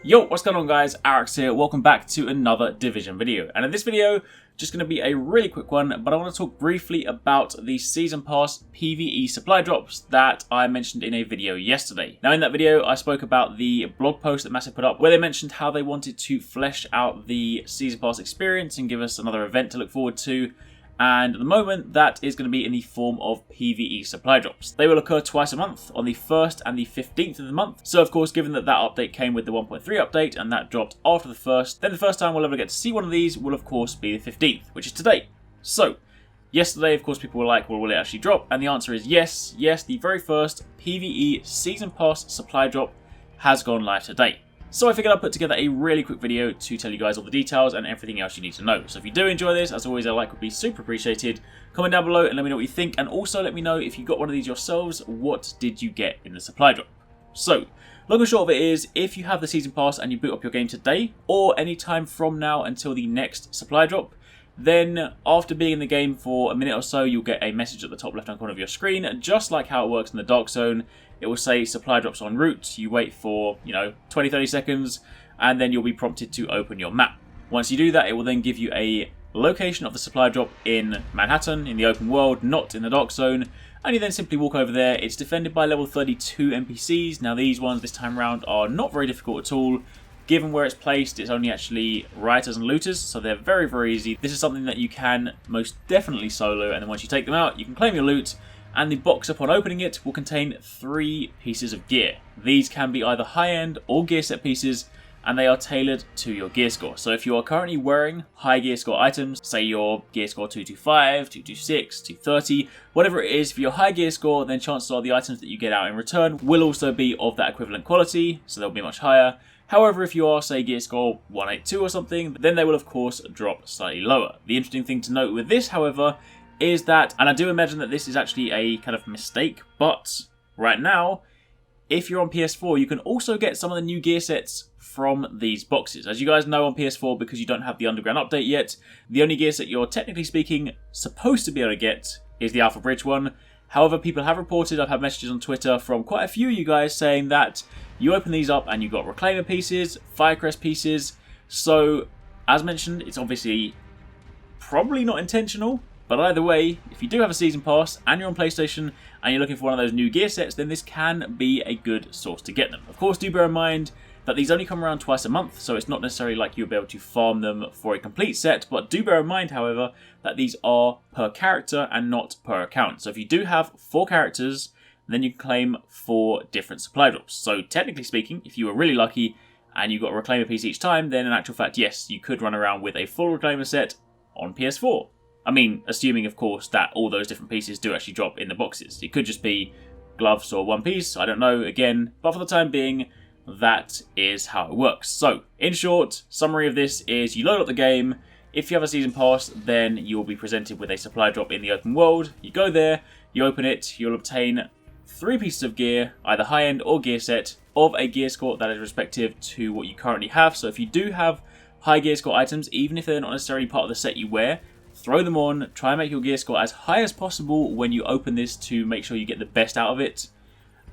Yo, what's going on guys, Arekkz here, welcome back to another Division video. And in this video, just going to be a really quick one, but I want to talk briefly about the Season Pass PvE supply drops that I mentioned in a video yesterday. Now in that video, I spoke about the blog post that Massive put up, where they mentioned how they wanted to flesh out the Season Pass experience and give us another event to look forward to. And at the moment, that is going to be in the form of PvE supply drops. They will occur twice a month, on the 1st and the 15th of the month. So of course, given that that update came with the 1.3 update and that dropped after the 1st, then the first time we'll ever get to see one of these will of course be the 15th, which is today. So, yesterday of course people were like, well, will it actually drop? And the answer is yes, the very first PvE Season Pass supply drop has gone live today. So I figured I'd put together a really quick video to tell you guys all the details and everything else you need to know. So if you do enjoy this, as always, a like would be super appreciated. Comment down below and let me know what you think. And also let me know if you got one of these yourselves, what did you get in the supply drop? So, long and short of it is, if you have the Season Pass and you boot up your game today, or any time from now until the next supply drop, then after being in the game for a minute or so, you'll get a message at the top left hand corner of your screen, just like how it works in the Dark Zone. It will say supply drops en route. You wait for, 20-30 seconds, and then you'll be prompted to open your map. Once you do that, it will then give you a location of the supply drop in Manhattan, in the open world, not in the Dark Zone, and you then simply walk over there. It's defended by level 32 NPCs. Now these ones this time around are not very difficult at all. Given where it's placed, it's only actually rioters and looters, so they're very, very easy. This is something that you can most definitely solo, and then once you take them out, you can claim your loot, and the box upon opening it will contain 3 pieces of gear. These can be either high-end or gear set pieces, and they are tailored to your gear score. So if you are currently wearing high gear score items, say your gear score 225, 226, 230, whatever it is, for your high gear score, then chances are the items that you get out in return will also be of that equivalent quality, so they'll be much higher. However, if you are, say, gear score 182 or something, then they will of course drop slightly lower. The interesting thing to note with this, however, is that, and I do imagine that this is actually a kind of mistake, but right now, if you're on PS4, you can also get some of the new gear sets from these boxes. As you guys know, on PS4, because you don't have the Underground update yet, the only gear set you're technically speaking supposed to be able to get is the Alpha Bridge one. However, people have reported, I've had messages on Twitter from quite a few of you guys saying that you open these up and you've got Reclaimer pieces, Firecrest pieces. So, as mentioned, it's obviously probably not intentional, but either way, if you do have a Season Pass and you're on PlayStation and you're looking for one of those new gear sets, then this can be a good source to get them. Of course, do bear in mind that these only come around twice a month, so it's not necessarily like you'll be able to farm them for a complete set, but do bear in mind, however, that these are per character and not per account. So if you do have 4 characters, then you can claim 4 different supply drops. So technically speaking, if you were really lucky and you got a Reclaimer piece each time, then in actual fact, yes, you could run around with a full Reclaimer set on PS4. I mean, assuming, of course, that all those different pieces do actually drop in the boxes. It could just be gloves or one piece, I don't know, again. But for the time being, that is how it works. So, in short, summary of this is you load up the game. If you have a Season Pass, then you will be presented with a supply drop in the open world. You go there, you open it, you'll obtain 3 pieces of gear, either high-end or gear set, of a gear score that is respective to what you currently have. So if you do have high gear score items, even if they're not necessarily part of the set you wear, throw them on, try and make your gear score as high as possible when you open this to make sure you get the best out of it.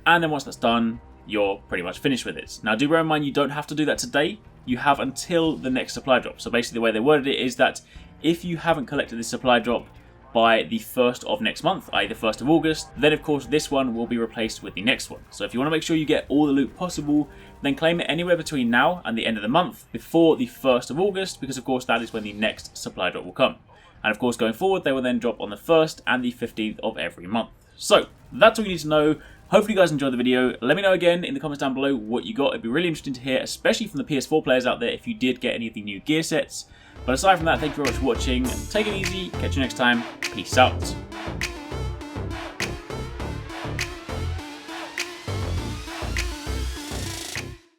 And then once that's done, you're pretty much finished with it. Now do bear in mind you don't have to do that today. You have until the next supply drop. So basically the way they worded it is that if you haven't collected this supply drop by the 1st of next month, i.e. the 1st of August, then of course this one will be replaced with the next one. So if you want to make sure you get all the loot possible, then claim it anywhere between now and the end of the month before the 1st of August, because of course that is when the next supply drop will come. And of course, going forward, they will then drop on the 1st and the 15th of every month. So, that's all you need to know. Hopefully you guys enjoyed the video. Let me know again in the comments down below what you got. It'd be really interesting to hear, especially from the PS4 players out there, if you did get any of the new gear sets. But aside from that, thank you very much for watching. Take it easy. Catch you next time. Peace out.